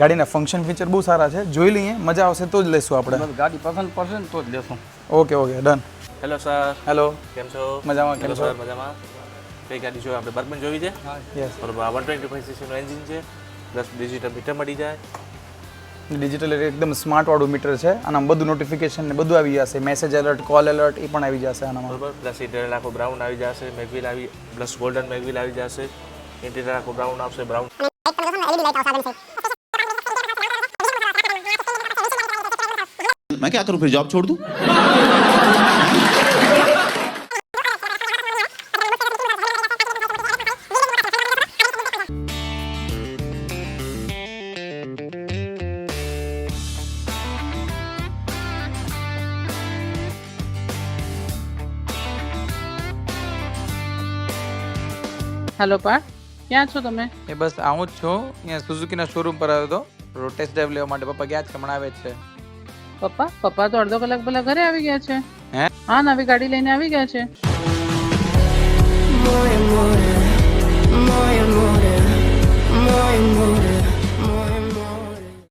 ગાડીના function feature બહુ સારા છે, જોઈ લઈએ, મજા આવશે તો જ લઈશું આપણે. ગાડી પસંદ પડશે ને તો જ લેશું. Okay okay done. Hello sir, hello, કેમ છો? મજામાં, કેમ છો? મજામાં. કઈ ગાડી જોઈએ? આપણે બર્બન જોવી છે. યસ, બરોબર. 125 સીસીનું એન્જિન છે, પ્લસ ડિજિટલ મીટર મળી જાય. ડિજિટલ એકદમ સ્માર્ટ વાળું મીટર છે. આનામાં બધું નોટિફિકેશન ને બધું આવી જશે, મેસેજ એલર્ટ, કોલ એલર્ટ એ પણ આવી જશે આનામાં. બરોબર. પ્લસ ઇન્ટિરિયર આખો બ્રાઉન આવી જશે, મેગવિલ આવી, પ્લસ ગોલ્ડન મેગવિલ આવી જશે. ઇન્ટિરિયર આખો બ્રાઉન આવશે, બ્રાઉન. मैं क्या करूं फिर जॉब छोड़ दूं? હેલો પાર્થ, ક્યાં છો તમે? એ બસ આવું જ છું, અહીંયા સુઝુકીના શોરૂમ પર આવ્યો હતો ટેસ્ટ ડ્રાઈવ લેવા માટે. પપ્પા ગયા જ હમણાં આવે જ છે. પપ્પા તો અડધો કલાક પહેલા ઘરે આવી ગયા છે. હે? હા, નવી ગાડી લઈને આવી ગયા છે.